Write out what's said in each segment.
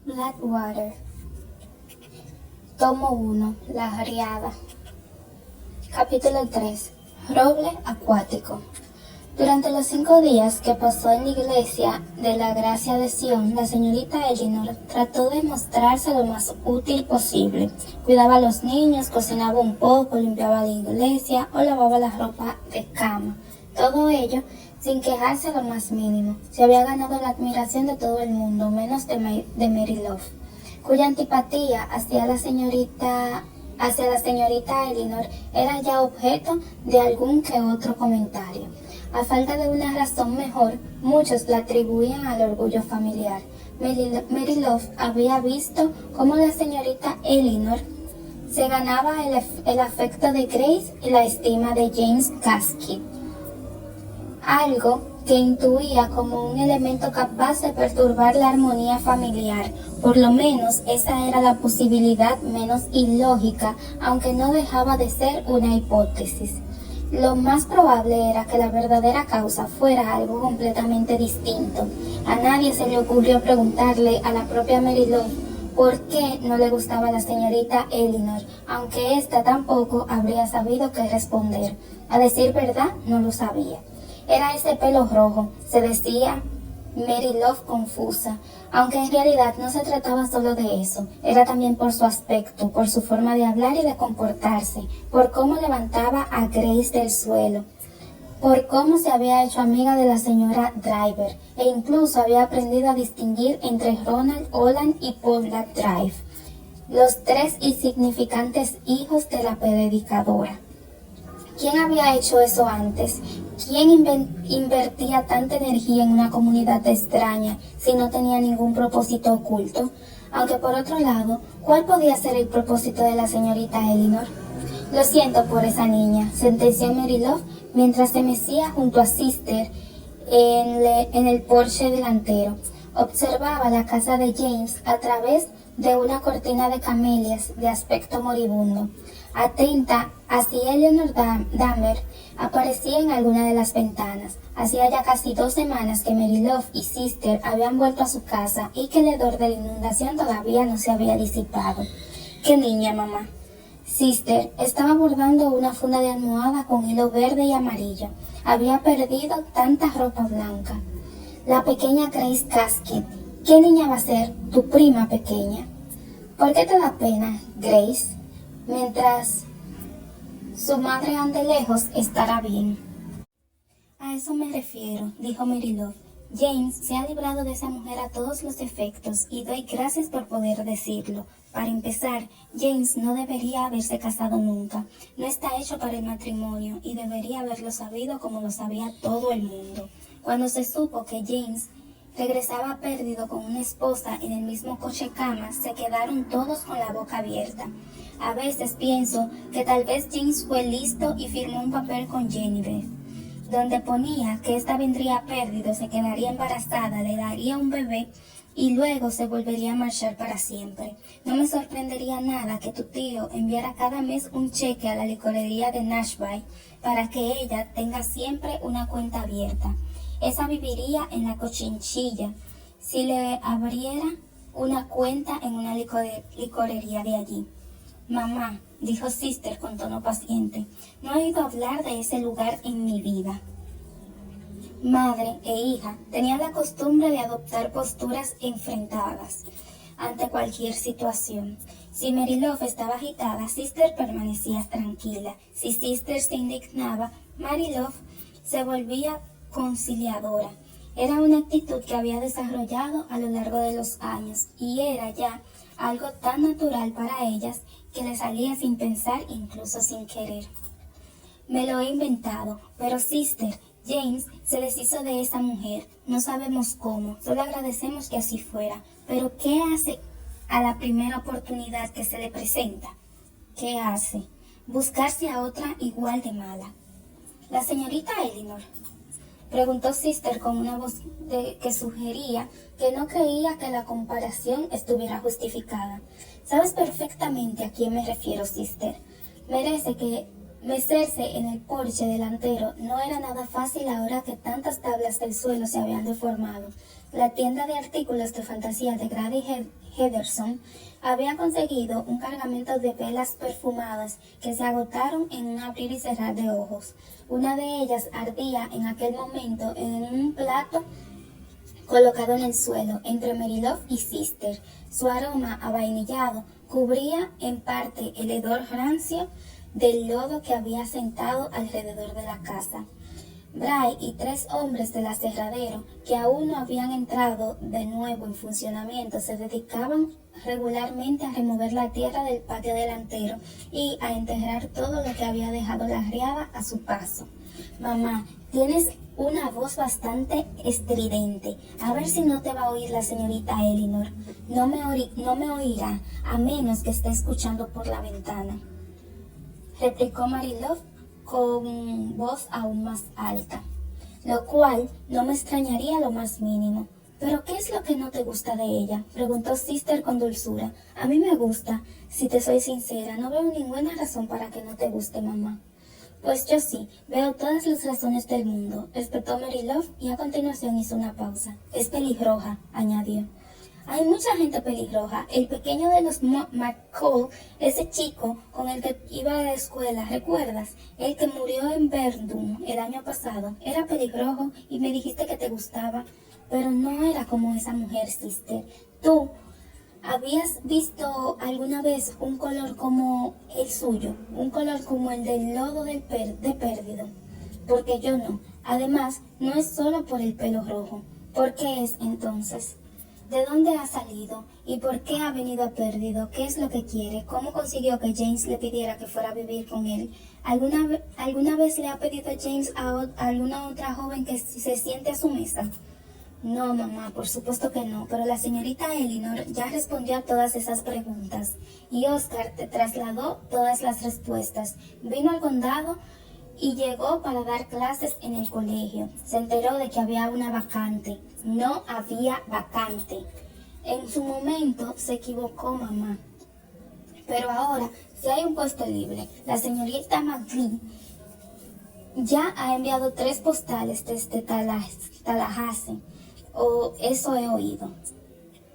Blackwater. Tomo 1. La Riada. Capítulo 3. Roble acuático. Durante los 5 días que pasó en la iglesia de la Gracia de Sion, la señorita Elinor trató de mostrarse lo más útil posible. Cuidaba a los niños, cocinaba un poco, limpiaba la iglesia o lavaba la ropa de cama. Todo ello sin quejarse lo más mínimo. Se había ganado la admiración de todo el mundo, menos de Mary Love, cuya antipatía hacia la señorita Elinor era ya objeto de algún que otro comentario. A falta de una razón mejor, muchos la atribuían al orgullo familiar. Mary Love había visto cómo la señorita Elinor se ganaba el afecto de Grace y la estima de James Caskey, algo que intuía como un elemento capaz de perturbar la armonía familiar. Por lo menos esa era la posibilidad menos ilógica, aunque no dejaba de ser una hipótesis. Lo más probable era que la verdadera causa fuera algo completamente distinto. A nadie se le ocurrió preguntarle a la propia Mary Love por qué no le gustaba la señorita Elinor, aunque ésta tampoco habría sabido qué responder. A decir verdad, no lo sabía. Era ese pelo rojo, se decía Mary Love confusa, aunque en realidad no se trataba solo de eso. Era también por su aspecto, por su forma de hablar y de comportarse, por cómo levantaba a Grace del suelo, por cómo se había hecho amiga de la señora Driver, e incluso había aprendido a distinguir entre Ronald Holland y Paula Drive, los 3 insignificantes hijos de la predicadora. ¿Quién había hecho eso antes? ¿Quién invertía tanta energía en una comunidad extraña si no tenía ningún propósito oculto? Aunque por otro lado, ¿cuál podía ser el propósito de la señorita Elinor? Lo siento por esa niña, sentenció Mary Love mientras se mecía junto a Sister en el porche delantero. Observaba la casa de James a través de una cortina de camelias de aspecto moribundo. Atenta a si Eleanor Dahmer aparecía en alguna de las ventanas. Hacía ya casi 2 semanas que Mary Love y Sister habían vuelto a su casa y que el hedor de la inundación todavía no se había disipado. ¿Qué niña, mamá? Sister estaba bordando una funda de almohada con hilo verde y amarillo. Había perdido tanta ropa blanca. La pequeña Grace Caskey. ¿Qué niña va a ser tu prima pequeña? ¿Por qué te da pena, Grace? Mientras su madre ande lejos, estará bien. A eso me refiero, dijo Mary Love. James se ha librado de esa mujer a todos los efectos y doy gracias por poder decirlo. Para empezar, James no debería haberse casado nunca. No está hecho para el matrimonio y debería haberlo sabido como lo sabía todo el mundo. Cuando se supo que James regresaba perdido con una esposa en el mismo coche cama, se quedaron todos con la boca abierta. A veces pienso que tal vez James fue listo y firmó un papel con Genevieve, donde ponía que ésta vendría perdido, se quedaría embarazada, le daría un bebé y luego se volvería a marchar para siempre. No me sorprendería nada que tu tío enviara cada mes un cheque a la licorería de Nashville para que ella tenga siempre una cuenta abierta. Esa viviría en la Cochinchilla si le abriera una cuenta en una licorería de allí. Mamá, dijo Sister con tono paciente, no he oído hablar de ese lugar en mi vida. Madre e hija tenían la costumbre de adoptar posturas enfrentadas ante cualquier situación. Si Mary Love estaba agitada, Sister permanecía tranquila. Si Sister se indignaba, Mary Love se volvía conciliadora. Era una actitud que había desarrollado a lo largo de los años y era ya algo tan natural para ellas que le salía sin pensar, incluso sin querer. Me lo he inventado, pero Sister, James se deshizo de esa mujer. No sabemos cómo, solo agradecemos que así fuera. Pero ¿qué hace a la primera oportunidad que se le presenta? ¿Qué hace? Buscarse a otra igual de mala. ¿La señorita Elinor? Preguntó Sister con una voz que sugería que no creía que la comparación estuviera justificada. Sabes perfectamente a quién me refiero, Sister. Mecerse en el porche delantero no era nada fácil ahora que tantas tablas del suelo se habían deformado. la tienda de artículos de fantasía de Grady Henderson había conseguido un cargamento de velas perfumadas que se agotaron en un abrir y cerrar de ojos. Una de ellas ardía en aquel momento en un plato colocado en el suelo entre Mary Love y Sister. Su aroma avainillado cubría en parte el hedor rancio del lodo que había asentado alrededor de la casa. Bray y 3 hombres del aserradero, que aún no habían entrado de nuevo en funcionamiento, se dedicaban regularmente a remover la tierra del patio delantero y a enterrar todo lo que había dejado la riada a su paso. Mamá, tienes una voz bastante estridente. A ver si no te va a oír la señorita Eleanor. No me oirá, a menos que esté escuchando por la ventana, replicó Mary Love con voz aún más alta, lo cual no me extrañaría lo más mínimo. ¿Pero qué es lo que no te gusta de ella?, preguntó Sister con dulzura. A mí me gusta, si te soy sincera, no veo ninguna razón para que no te guste, mamá. Pues yo sí, veo todas las razones del mundo, respetó Mary Love y a continuación hizo una pausa. Es pelirroja, añadió. Hay mucha gente pelirroja. El pequeño de los McCall, ese chico con el que iba a la escuela, ¿recuerdas? El que murió en Verdun el año pasado. Era pelirrojo y me dijiste que te gustaba, pero no era como esa mujer, Sister. ¿Tú habías visto alguna vez un color como el suyo? Un color como el del lodo de Pérdido. Porque yo no. Además, no es solo por el pelo rojo. ¿Por qué es entonces? ¿De dónde ha salido? ¿Y por qué ha venido a Pérdido? ¿Qué es lo que quiere? ¿Cómo consiguió que James le pidiera que fuera a vivir con él? ¿Alguna vez le ha pedido a James a alguna otra joven que se siente a su mesa? No, mamá, por supuesto que no, pero la señorita Eleanor ya respondió a todas esas preguntas y Oscar te trasladó todas las respuestas. Vino al condado y llegó para dar clases en el colegio. Se enteró de que había una vacante. No había vacante. En su momento se equivocó, mamá. Pero ahora, si hay un puesto libre, la señorita McGee ya ha enviado 3 postales desde Tallahassee, o eso he oído.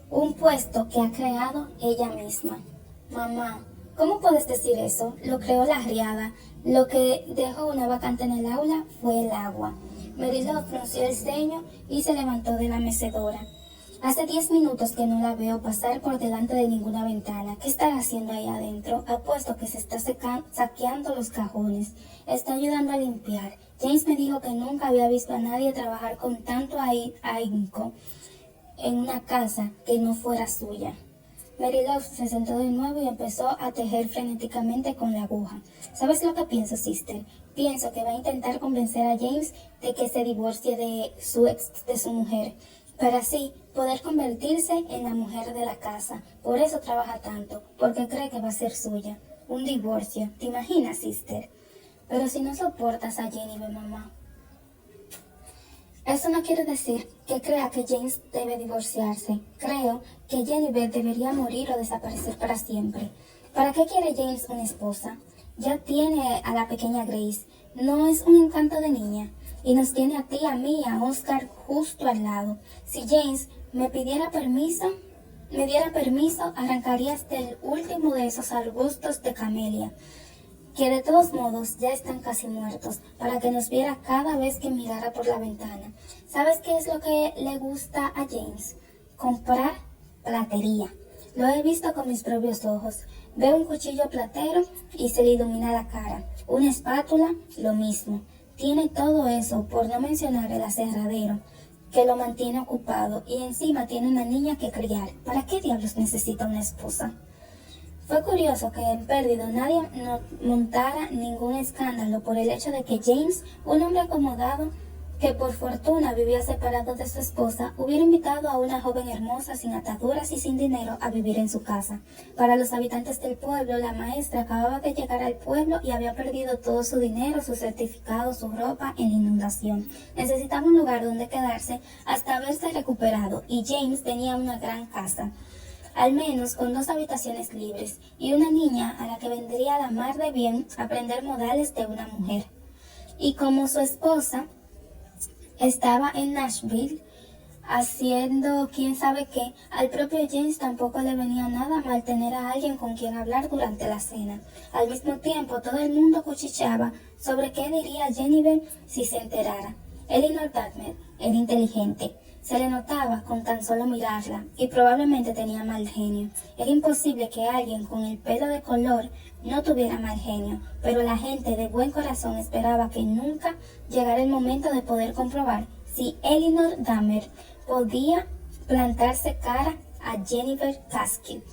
Un puesto que ha creado ella misma. Mamá, ¿cómo puedes decir eso? Lo creó la riada. Lo que dejó una vacante en el aula fue el agua. Mary Love frunció el ceño y se levantó de la mecedora. Hace 10 minutos que no la veo pasar por delante de ninguna ventana. ¿Qué estará haciendo ahí adentro? Apuesto que se está saqueando los cajones. Está ayudando a limpiar. James me dijo que nunca había visto a nadie trabajar con tanto ahínco en una casa que no fuera suya. Mary Love se sentó de nuevo y empezó a tejer frenéticamente con la aguja. ¿Sabes lo que pienso, Sister? Pienso que va a intentar convencer a James de que se divorcie de su mujer, para así poder convertirse en la mujer de la casa. Por eso trabaja tanto, porque cree que va a ser suya. Un divorcio, ¿te imaginas, Sister? Pero si no soportas a Jenny, mamá. Eso no quiere decir que crea que James debe divorciarse. Creo que Jennifer debería morir o desaparecer para siempre. ¿Para qué quiere James una esposa? Ya tiene a la pequeña Grace. No es un encanto de niña. Y nos tiene a ti, a mí y a Oscar justo al lado. Si James me diera permiso, arrancaría hasta el último de esos arbustos de camelia, que de todos modos ya están casi muertos, para que nos viera cada vez que mirara por la ventana. ¿Sabes qué es lo que le gusta a James? Comprar platería. Lo he visto con mis propios ojos. Veo un cuchillo platero y se le ilumina la cara. Una espátula, lo mismo. Tiene todo eso, por no mencionar el aserradero, que lo mantiene ocupado, y encima tiene una niña que criar. ¿Para qué diablos necesita una esposa? Fue curioso que en Pérdido nadie montara ningún escándalo por el hecho de que James, un hombre acomodado que por fortuna vivía separado de su esposa, hubiera invitado a una joven hermosa sin ataduras y sin dinero a vivir en su casa. Para los habitantes del pueblo, la maestra acababa de llegar al pueblo y había perdido todo su dinero, su certificado, su ropa en la inundación. Necesitaba un lugar donde quedarse hasta haberse recuperado, y James tenía una gran casa, al menos con 2 habitaciones libres, y una niña a la que vendría a la mar de bien aprender modales de una mujer. Y como su esposa estaba en Nashville, haciendo quién sabe qué. Al propio James tampoco le venía nada mal tener a alguien con quien hablar durante la cena. Al mismo tiempo, todo el mundo cuchicheaba sobre qué diría Jennifer si se enterara. Elinor Dartmouth era inteligente. Se le notaba con tan solo mirarla, y probablemente tenía mal genio. Era imposible que alguien con el pelo de color no tuviera mal genio, pero la gente de buen corazón esperaba que nunca llegara el momento de poder comprobar si Elinor Dartmouth podía plantarse cara a Jennifer Caskill.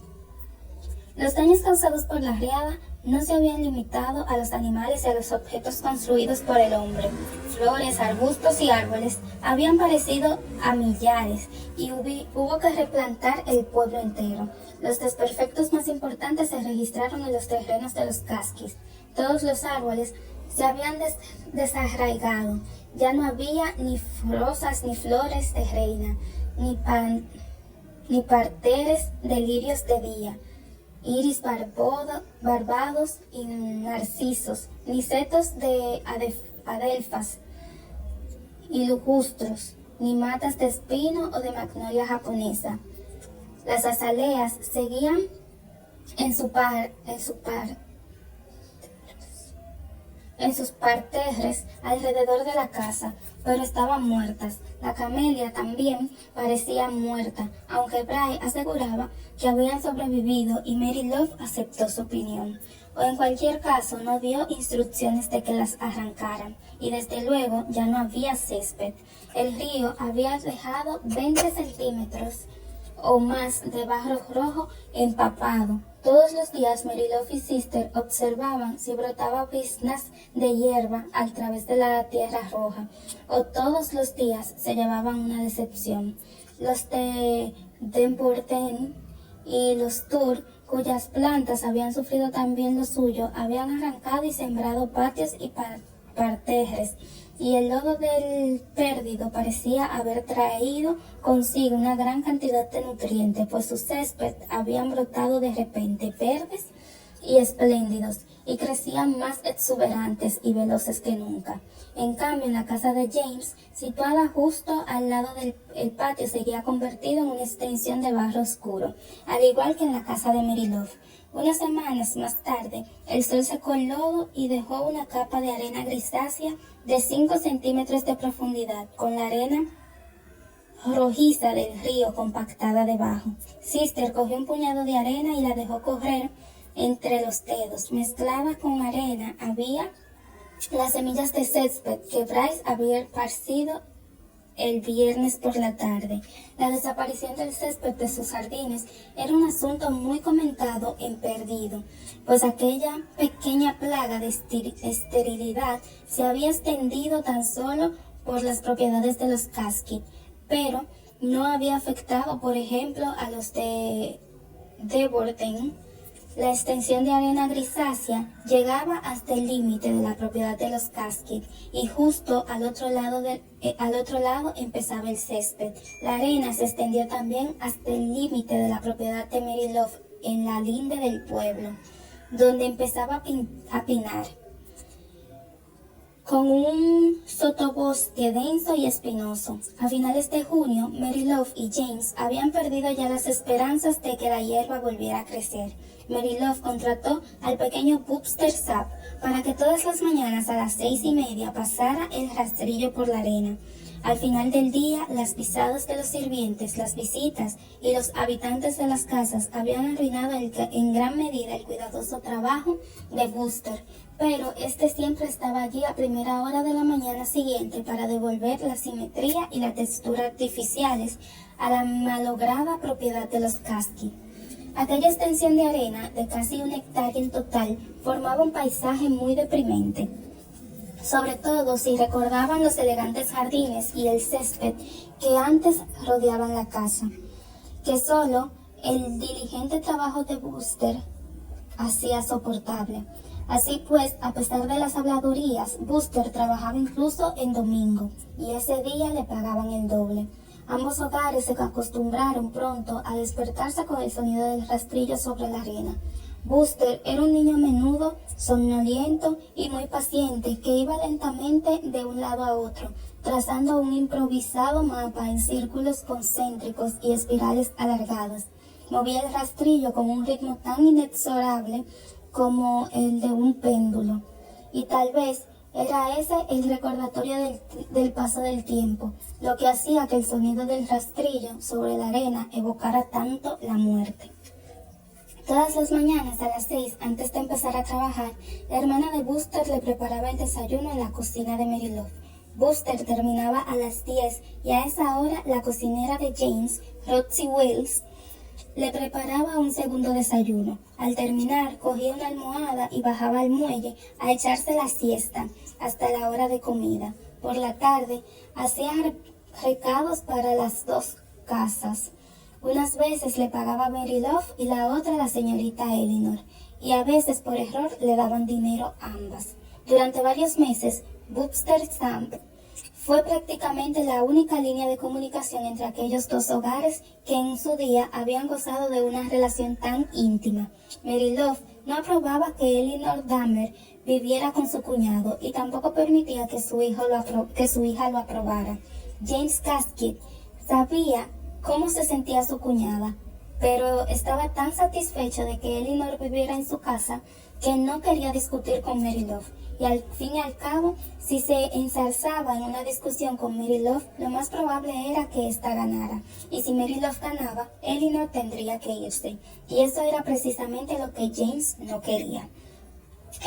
Los daños causados por la riada no se habían limitado a los animales y a los objetos construidos por el hombre. Flores, arbustos y árboles habían parecido a millares y hubo que replantar el pueblo entero. Los desperfectos más importantes se registraron en los terrenos de los Caskills. Todos los árboles se habían desarraigado. Ya no había ni rosas ni flores de reina, ni parterres de lirios de día, iris barbados y narcisos, ni setos de adelfas y lujustros, ni matas de espino o de magnolia japonesa. Las azaleas seguían en sus parterres alrededor de la casa, pero estaban muertas. La camelia también parecía muerta, aunque Bray aseguraba que habían sobrevivido y Mary Love aceptó su opinión. O en cualquier caso no dio instrucciones de que las arrancaran, y desde luego ya no había césped. El río había dejado 20 centímetros o más de barro rojo empapado. Todos los días Mary Love y Sister observaban si brotaba briznas de hierba a través de la tierra roja, o todos los días se llevaban una decepción. Los de Denbourne y los Tour, cuyas plantas habían sufrido también lo suyo, habían arrancado y sembrado patios y parterres, y el lodo del pérdido parecía haber traído consigo una gran cantidad de nutrientes, pues sus césped habían brotado de repente verdes y espléndidos, y crecían más exuberantes y veloces que nunca. En cambio, en la casa de James, situada justo al lado del patio, seguía convertido en una extensión de barro oscuro, al igual que en la casa de Mary Love. Unas semanas más tarde, el sol secó el lodo y dejó una capa de arena grisácea de 5 centímetros de profundidad, con la arena rojiza del río compactada debajo. Sister cogió un puñado de arena y la dejó correr entre los dedos. Mezclada con arena había las semillas de césped que Bryce había esparcido el viernes por la tarde. La desaparición del césped de sus jardines era un asunto muy comentado en Perdido, pues aquella pequeña plaga de esterilidad se había extendido tan solo por las propiedades de los Caskill, pero no había afectado, por ejemplo, a los de Denbourne. La extensión de arena grisácea llegaba hasta el límite de la propiedad de los Caskill, y justo al otro lado empezaba el césped. La arena se extendió también hasta el límite de la propiedad de Mary Love en la linde del pueblo, donde empezaba a pinar, con un sotobosque denso y espinoso. A finales de junio, Mary Love y James habían perdido ya las esperanzas de que la hierba volviera a crecer. Mary Love contrató al pequeño Buster Sapp para que todas las mañanas a las 6:30 pasara el rastrillo por la arena. Al final del día, las pisadas de los sirvientes, las visitas y los habitantes de las casas habían arruinado en gran medida el cuidadoso trabajo de Buster, pero este siempre estaba allí a primera hora de la mañana siguiente para devolver la simetría y la textura artificiales a la malograda propiedad de los Caskill. Aquella extensión de arena, de casi 1 hectárea en total, formaba un paisaje muy deprimente, sobre todo si recordaban los elegantes jardines y el césped que antes rodeaban la casa, que solo el diligente trabajo de Buster hacía soportable. Así pues, a pesar de las habladurías, Buster trabajaba incluso en domingo, y ese día le pagaban el doble. Ambos hogares se acostumbraron pronto a despertarse con el sonido del rastrillo sobre la arena. Buster era un niño menudo, somnoliento y muy paciente, que iba lentamente de un lado a otro, trazando un improvisado mapa en círculos concéntricos y espirales alargadas. Movía el rastrillo con un ritmo tan inexorable como el de un péndulo, y tal vez era ese el recordatorio del paso del tiempo, lo que hacía que el sonido del rastrillo sobre la arena evocara tanto la muerte. Todas las mañanas a las 6, antes de empezar a trabajar, la hermana de Buster le preparaba el desayuno en la cocina de Mary Love. Buster terminaba a las 10 y a esa hora la cocinera de James, Roxy Wells, le preparaba un segundo desayuno. Al terminar, cogía una almohada y bajaba al muelle a echarse la siesta hasta la hora de comida. Por la tarde, hacía recados para las dos casas. Unas veces le pagaba a Mary Love y la otra a la señorita Eleanor, y a veces por error le daban dinero a ambas. Durante varios meses, Buster Samp fue prácticamente la única línea de comunicación entre aquellos dos hogares que en su día habían gozado de una relación tan íntima. Mary Love no aprobaba que Eleanor Dahmer viviera con su cuñado y tampoco permitía que su hija lo aprobara. James Caskett sabía cómo se sentía su cuñada, pero estaba tan satisfecho de que Eleanor viviera en su casa que no quería discutir con Mary Love. Y al fin y al cabo, si se ensalzaba en una discusión con Mary Love, lo más probable era que ésta ganara. Y si Mary Love ganaba, Eleanor tendría que irse. Y eso era precisamente lo que James no quería.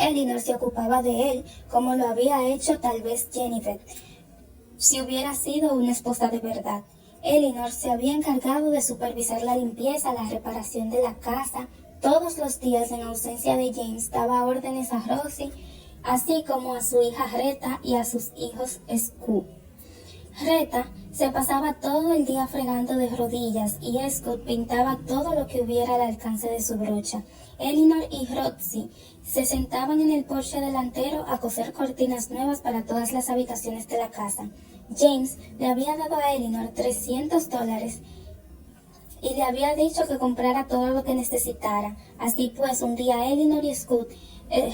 Eleanor se ocupaba de él como lo había hecho tal vez Jennifer, si hubiera sido una esposa de verdad. Eleanor se había encargado de supervisar la limpieza, la reparación de la casa. Todos los días, en ausencia de James, daba órdenes a Rosie, así como a su hija Reta y a sus hijos Scoot. Reta se pasaba todo el día fregando de rodillas y Scoot pintaba todo lo que hubiera al alcance de su brocha. Eleanor y Roxy se sentaban en el porche delantero a coser cortinas nuevas para todas las habitaciones de la casa. James le había dado a Eleanor $300 y le había dicho que comprara todo lo que necesitara. Así pues, un día Eleanor y Scoot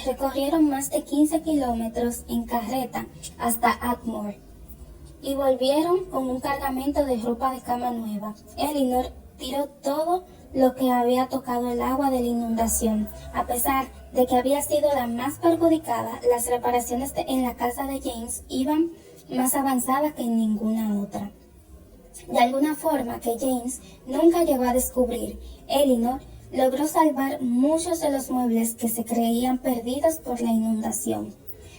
recorrieron más de 15 kilómetros en carreta hasta Atmore y volvieron con un cargamento de ropa de cama nueva. Eleanor tiró todo lo que había tocado el agua de la inundación. A pesar de que había sido la más perjudicada, las reparaciones en la casa de James iban más avanzadas que en ninguna otra. De alguna forma que James nunca llegó a descubrir, Eleanor logró salvar muchos de los muebles que se creían perdidos por la inundación.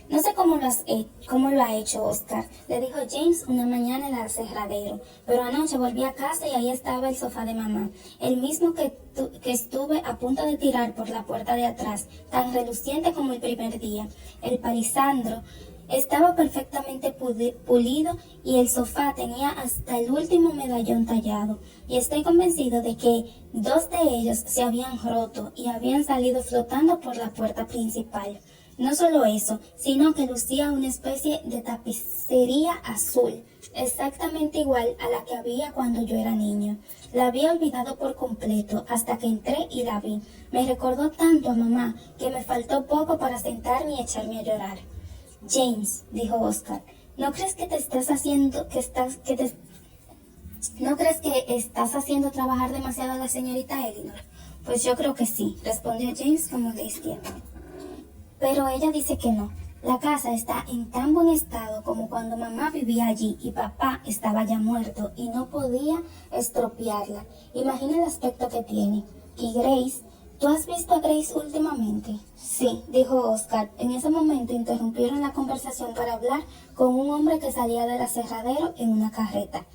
No sé cómo lo ha hecho Oscar, le dijo James una mañana en el aserradero, pero anoche volví a casa y ahí estaba el sofá de mamá, el mismo que estuve a punto de tirar por la puerta de atrás, tan reluciente como el primer día. El palisandro estaba perfectamente pulido y el sofá tenía hasta el último medallón tallado, y estoy convencido de que 2 de ellos se habían roto y habían salido flotando por la puerta principal. No solo eso, sino que lucía una especie de tapicería azul, exactamente igual a la que había cuando yo era niño. La había olvidado por completo hasta que entré y la vi. Me recordó tanto a mamá que me faltó poco para sentarme y echarme a llorar. James, dijo Oscar, ¿no crees que estás haciendo trabajar demasiado a la señorita Eleanor? Pues yo creo que sí, respondió James con modestia. Pero ella dice que no. La casa está en tan buen estado como cuando mamá vivía allí y papá estaba ya muerto y no podía estropearla. Imagina el aspecto que tiene. Y Grace, ¿tú has visto a Grace últimamente? Sí, dijo Oscar. En ese momento interrumpieron la conversación para hablar con un hombre que salía del aserradero en una carreta.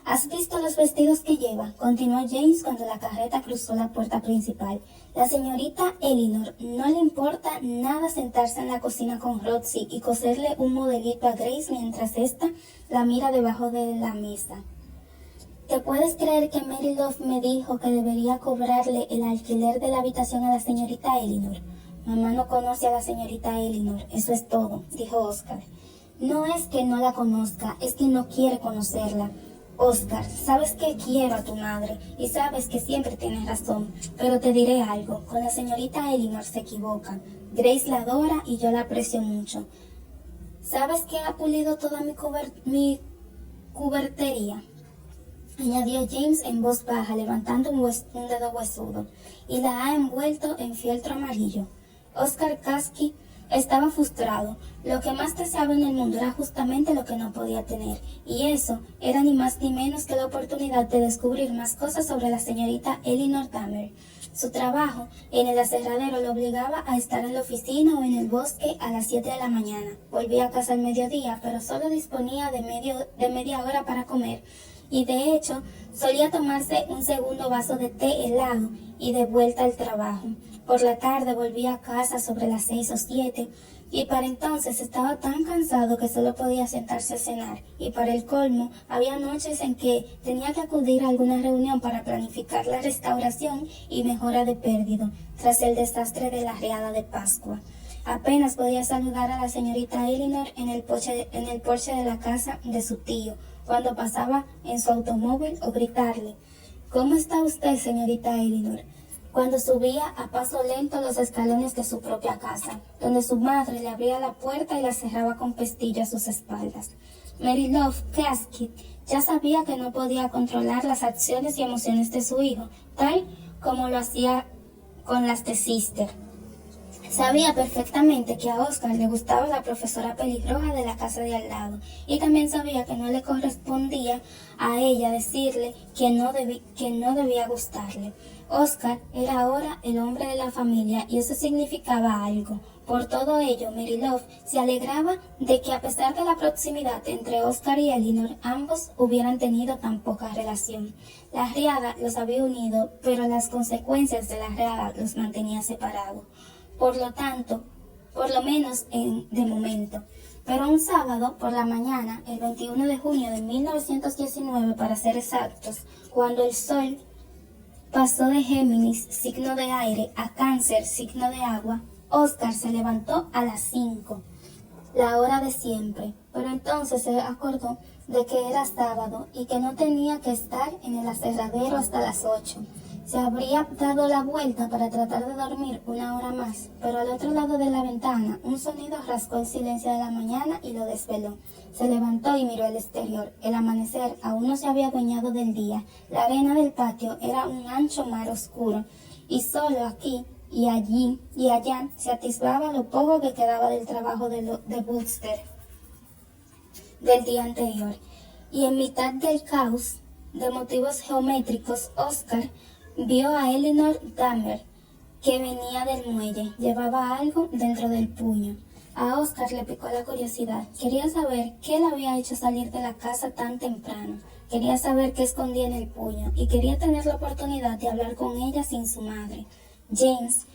¿Has visto los vestidos que lleva?, continuó James cuando la carreta cruzó la puerta principal. La señorita Eleanor no le importa nada sentarse en la cocina con Roxy y coserle un modelito a Grace mientras ésta la mira debajo de la mesa. ¿Te puedes creer que Mary Love me dijo que debería cobrarle el alquiler de la habitación a la señorita Eleanor? Mamá no conoce a la señorita Eleanor, eso es todo, dijo Oscar. No es que no la conozca, es que no quiere conocerla. Oscar, sabes que quiero a tu madre y sabes que siempre tienes razón, pero te diré algo, con la señorita Eleanor se equivocan. Grace la adora y yo la aprecio mucho. ¿Sabes que ha pulido toda mi cubertería?, añadió James en voz baja, levantando un dedo huesudo, y la ha envuelto en fieltro amarillo. Oscar Kasky estaba frustrado. Lo que más deseaba en el mundo era justamente lo que no podía tener, y eso era ni más ni menos que la oportunidad de descubrir más cosas sobre la señorita Elinor Dahmer. Su trabajo en el aserradero lo obligaba a estar en la oficina o en el bosque a las 7 de la mañana. Volvía a casa al mediodía, pero solo disponía de media hora para comer, y de hecho solía tomarse un segundo vaso de té helado y de vuelta al trabajo. Por la tarde volvía a casa sobre las 6 o 7, y para entonces estaba tan cansado que solo podía sentarse a cenar, y para el colmo había noches en que tenía que acudir a alguna reunión para planificar la restauración y mejora de Pérdido, tras el desastre de la riada de Pascua. Apenas podía saludar a la señorita Elinor en el porche de la casa de su tío, cuando pasaba en su automóvil, o gritarle: «¿Cómo está usted, señorita Elinor?», cuando subía a paso lento los escalones de su propia casa, donde su madre le abría la puerta y la cerraba con pestillo a sus espaldas. Mary Love Kasky ya sabía que no podía controlar las acciones y emociones de su hijo, tal como lo hacía con las de Sister. Sabía perfectamente que a Oscar le gustaba la profesora pelirroja de la casa de al lado, y también sabía que no le correspondía a ella decirle que no debía gustarle. Oscar era ahora el hombre de la familia, y eso significaba algo. Por todo ello, Mary Love se alegraba de que, a pesar de la proximidad entre Oscar y Elinor, ambos hubieran tenido tan poca relación. La riada los había unido, pero las consecuencias de la riada los mantenía separados. Por lo menos de momento. Pero un sábado por la mañana, el 21 de junio de 1919 para ser exactos, cuando el sol pasó de Géminis, signo de aire, a Cáncer, signo de agua, Oscar se levantó a las 5, la hora de siempre, pero entonces se acordó de que era sábado y que no tenía que estar en el aserradero hasta las 8. Se habría dado la vuelta para tratar de dormir una hora más, pero al otro lado de la ventana un sonido rasgó el silencio de la mañana y lo desveló. Se levantó y miró al exterior. El amanecer aún no se había adueñado del día. La arena del patio era un ancho mar oscuro, y solo aquí y allí y allá se atisbaba lo poco que quedaba del trabajo de Buster del día anterior. Y en mitad del caos de motivos geométricos, Oscar vio a Elinor Dahmer, que venía del muelle. Llevaba algo dentro del puño. A Oscar le picó la curiosidad. Quería saber qué le había hecho salir de la casa tan temprano. Quería saber qué escondía en el puño, y quería tener la oportunidad de hablar con ella sin su madre, James,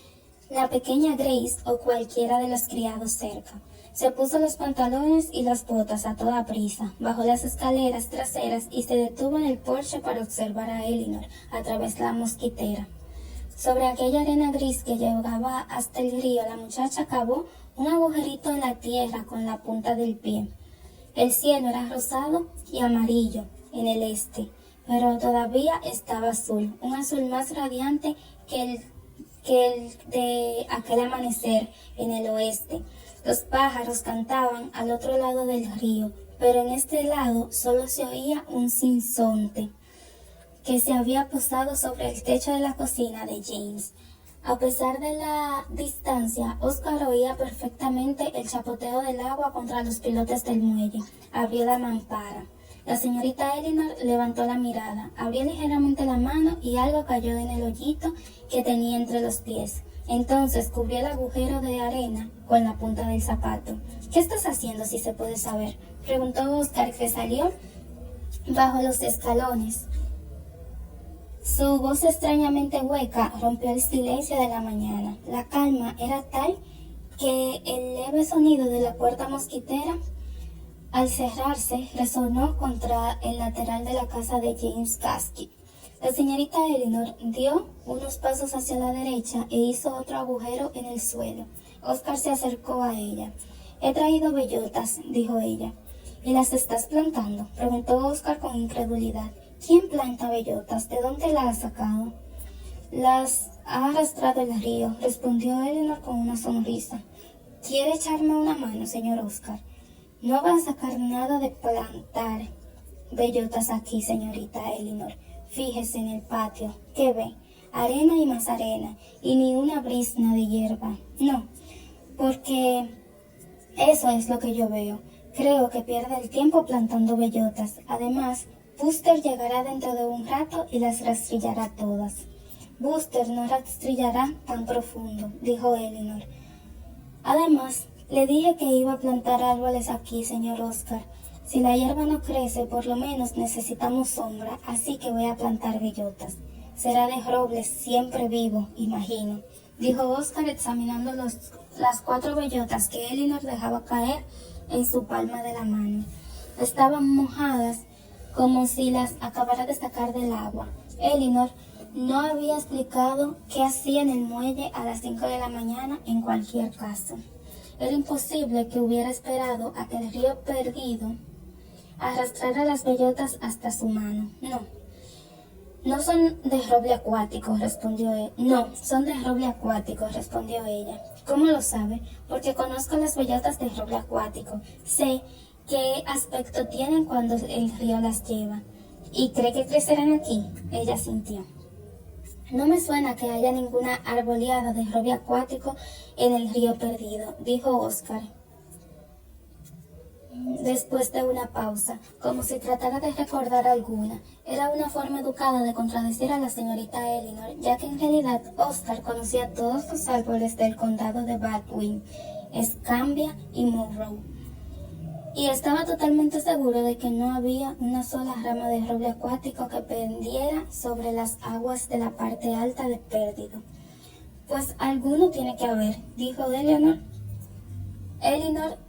la pequeña Grace o cualquiera de los criados cerca. Se puso los pantalones y las botas a toda prisa, bajó las escaleras traseras y se detuvo en el porche para observar a Elinor a través de la mosquitera. Sobre aquella arena gris que llegaba hasta el río, la muchacha cavó un agujerito en la tierra con la punta del pie. El cielo era rosado y amarillo en el este, pero todavía estaba azul, un azul más radiante que el de aquel amanecer en el oeste. Los pájaros cantaban al otro lado del río, pero en este lado solo se oía un sinsonte que se había posado sobre el techo de la cocina de James. A pesar de la distancia, Oscar oía perfectamente el chapoteo del agua contra los pilotes del muelle. Abrió la mampara. La señorita Elinor levantó la mirada, abrió ligeramente la mano y algo cayó en el hoyito que tenía entre los pies. Entonces cubrió el agujero de arena con la punta del zapato. «¿Qué estás haciendo, si se puede saber?», preguntó Oscar, que salió bajo los escalones. Su voz extrañamente hueca rompió el silencio de la mañana. La calma era tal que el leve sonido de la puerta mosquitera, al cerrarse, resonó contra el lateral de la casa de James Kasky. La señorita Elinor dio unos pasos hacia la derecha e hizo otro agujero en el suelo. Oscar se acercó a ella. «He traído bellotas», dijo ella. «¿Y las estás plantando?», preguntó Oscar con incredulidad. «¿Quién planta bellotas? ¿De dónde las has sacado?». «Las ha arrastrado el río», respondió Elinor con una sonrisa. «¿Quiere echarme una mano, señor Oscar?». No va a sacar nada de plantar bellotas aquí, señorita Elinor. Fíjese en el patio. ¿Qué ve? Arena y más arena, y ni una brizna de hierba. No, porque eso es lo que yo veo. Creo que pierde el tiempo plantando bellotas. Además, Buster llegará dentro de un rato y las rastrillará todas. Buster no rastrillará tan profundo, dijo Elinor. Además, le dije que iba a plantar árboles aquí, señor Oscar. Si la hierba no crece, por lo menos necesitamos sombra, así que voy a plantar bellotas. Será de roble siempre vivo, imagino, dijo Oscar examinando las 4 bellotas que Elinor dejaba caer en su palma de la mano. Estaban mojadas como si las acabara de sacar del agua. Elinor no había explicado qué hacía en el muelle a las 5 de la mañana en cualquier caso. Era imposible que hubiera esperado a que el río Perdido arrastrara las bellotas hasta su mano. No son de roble acuático, respondió él. No, son de roble acuático, respondió ella. ¿Cómo lo sabe? Porque conozco las bellotas de roble acuático. Sé qué aspecto tienen cuando el río las lleva. ¿Y cree que crecerán aquí? Ella sintió. No me suena que haya ninguna arboleada de roble acuático en el río Perdido, dijo Oscar, después de una pausa, como si tratara de recordar alguna. Era una forma educada de contradecir a la señorita Elinor, ya que en realidad Oscar conocía todos los árboles del condado de Baldwin, Escambia y Monroe, y estaba totalmente seguro de que no había una sola rama de roble acuático que pendiera sobre las aguas de la parte alta de Perdido. Pues alguno tiene que haber, dijo Elinor,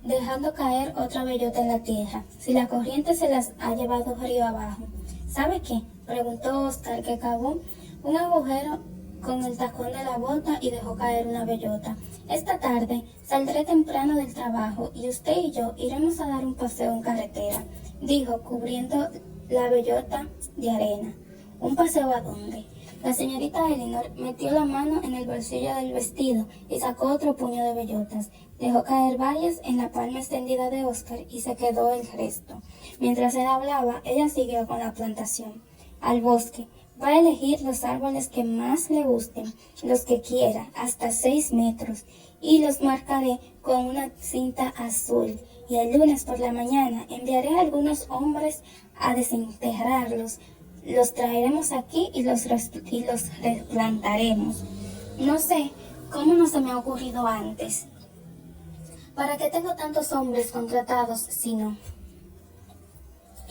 dejando caer otra bellota en la tierra. Si la corriente se las ha llevado río abajo. ¿Sabe qué? Preguntó Oscar, que cavó un agujero con el tacón de la bota y dejó caer una bellota. Esta tarde saldré temprano del trabajo y usted y yo iremos a dar un paseo en carretera, dijo, cubriendo la bellota de arena. ¿Un paseo a dónde? La señorita Elinor metió la mano en el bolsillo del vestido y sacó otro puño de bellotas. Dejó caer varias en la palma extendida de Oscar y se quedó el resto. Mientras él hablaba, ella siguió con la plantación. Al bosque. Va a elegir los árboles que más le gusten, los que quiera, hasta 6 metros, y los marcaré con una cinta azul. Y el lunes por la mañana enviaré a algunos hombres a desenterrarlos. Los traeremos aquí y los replantaremos. No sé cómo no se me ha ocurrido antes. ¿Para qué tengo tantos hombres contratados si no?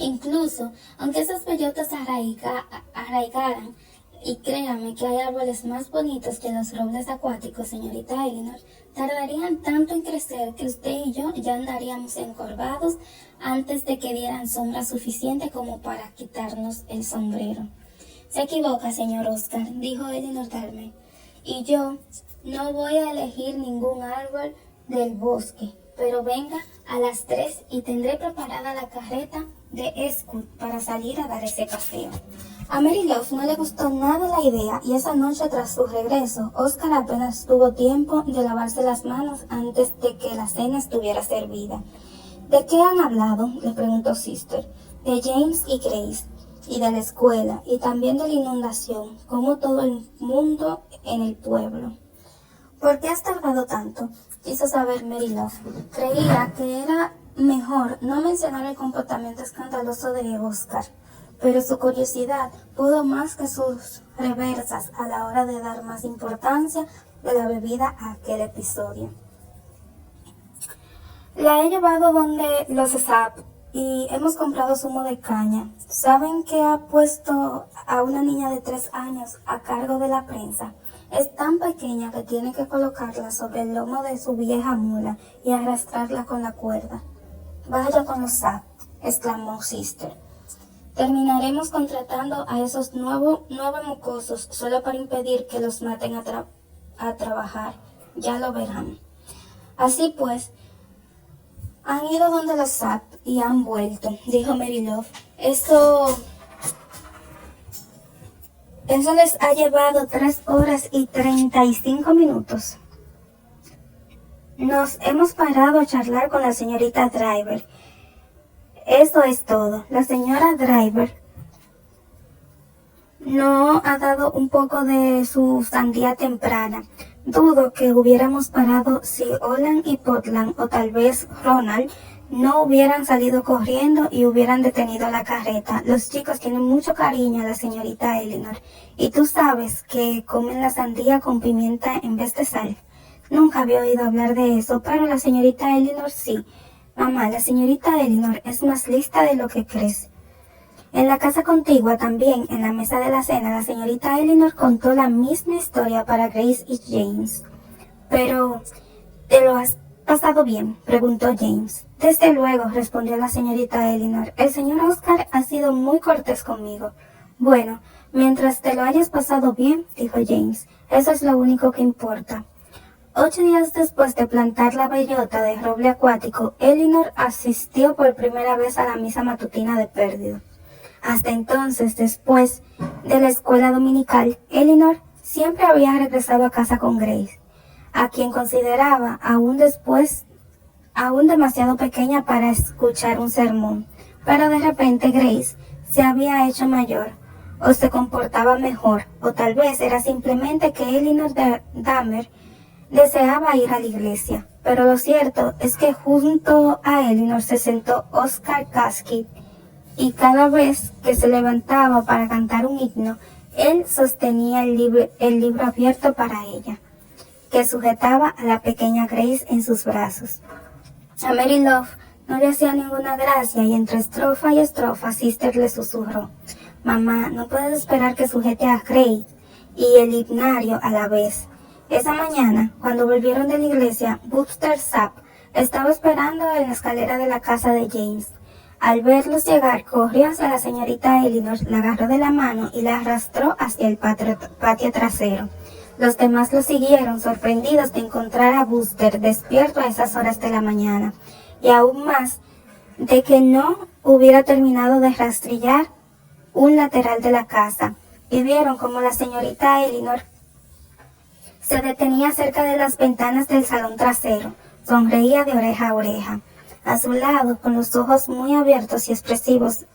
Incluso, aunque esas bellotas arraigaran, y créame que hay árboles más bonitos que los robles acuáticos, señorita Elinor, tardarían tanto en crecer que usted y yo ya andaríamos encorvados antes de que dieran sombra suficiente como para quitarnos el sombrero. Se equivoca, señor Oscar, dijo Elinor Darnley, y yo no voy a elegir ningún árbol del bosque, pero venga a las 3 y tendré preparada la carreta de Scott para salir a dar ese paseo. A Mary Love no le gustó nada la idea y esa noche tras su regreso, Oscar apenas tuvo tiempo de lavarse las manos antes de que la cena estuviera servida. ¿De qué han hablado?, le preguntó Sister. De James y Grace, y de la escuela, y también de la inundación, como todo el mundo en el pueblo. ¿Por qué has tardado tanto?, quiso saber Mary Love. Creía que era mejor no mencionar el comportamiento escandaloso de Oscar, pero su curiosidad pudo más que sus reversas a la hora de dar más importancia de la bebida a aquel episodio. La he llevado donde los Sapp y hemos comprado zumo de caña. ¿Saben que ha puesto a una niña de 3 años a cargo de la prensa? Es tan pequeña que tiene que colocarla sobre el lomo de su vieja mula y arrastrarla con la cuerda. Vaya con los Sapp, exclamó Sister. Terminaremos contratando a esos nuevos mocosos solo para impedir que los maten a trabajar. Ya lo verán. Así pues, han ido donde los Sapp y han vuelto, dijo Mary Love. Eso les ha llevado 3 horas y 35 minutos. Nos hemos parado a charlar con la señorita Driver. Eso es todo. La señora Driver no ha dado un poco de su sandía temprana. Dudo que hubiéramos parado si Olan y Portland o tal vez Ronald no hubieran salido corriendo y hubieran detenido la carreta. Los chicos tienen mucho cariño a la señorita Eleanor y tú sabes que comen la sandía con pimienta en vez de sal. Nunca había oído hablar de eso, pero la señorita Eleanor sí. Mamá, la señorita Eleanor es más lista de lo que crees. En la casa contigua también, en la mesa de la cena, la señorita Eleanor contó la misma historia para Grace y James. Pero, ¿te lo has pasado bien?, preguntó James. Desde luego, respondió la señorita Eleanor. El señor Oscar ha sido muy cortés conmigo. Bueno, mientras te lo hayas pasado bien, dijo James, eso es lo único que importa. 8 días después de plantar la bellota de roble acuático, Eleanor asistió por primera vez a la misa matutina de Pérdido. Hasta entonces, después de la escuela dominical, Eleanor siempre había regresado a casa con Grace, a quien consideraba aún demasiado pequeña para escuchar un sermón. Pero de repente Grace se había hecho mayor, o se comportaba mejor, o tal vez era simplemente que Eleanor Dahmer deseaba ir a la iglesia. Pero lo cierto es que junto a Eleanor se sentó Oscar Caskey, y cada vez que se levantaba para cantar un himno, él sostenía el libro abierto para ella, que sujetaba a la pequeña Grace en sus brazos. A Mary Love no le hacía ninguna gracia y entre estrofa y estrofa Sister le susurró: «Mamá, no puedes esperar que sujete a Grace y el himnario a la vez». Esa mañana, cuando volvieron de la iglesia, Buster Sapp estaba esperando en la escalera de la casa de James. Al verlos llegar, corrió hacia la señorita Eleanor, la agarró de la mano y la arrastró hacia el patio trasero. Los demás lo siguieron, sorprendidos de encontrar a Buster despierto a esas horas de la mañana, y aún más de que no hubiera terminado de rastrillar un lateral de la casa, y vieron como la señorita Eleanor se detenía cerca de las ventanas del salón trasero, sonreía de oreja a oreja. A su lado, con los ojos muy abiertos y expresivos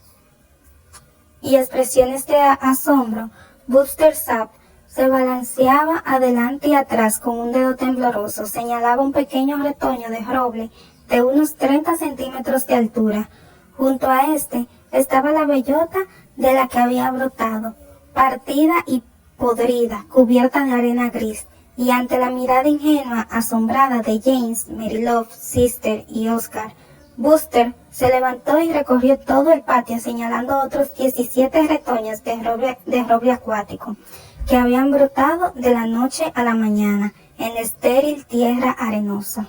y expresiones de asombro, Buster Sapp se balanceaba adelante y atrás con un dedo tembloroso, señalaba un pequeño retoño de roble de unos 30 centímetros de altura. Junto a este estaba la bellota de la que había brotado, partida y podrida, cubierta de arena gris. Y ante la mirada ingenua, asombrada de James, Mary Love, Sister y Oscar, Buster se levantó y recorrió todo el patio señalando otros 17 retoños de roble acuático que habían brotado de la noche a la mañana en la estéril tierra arenosa.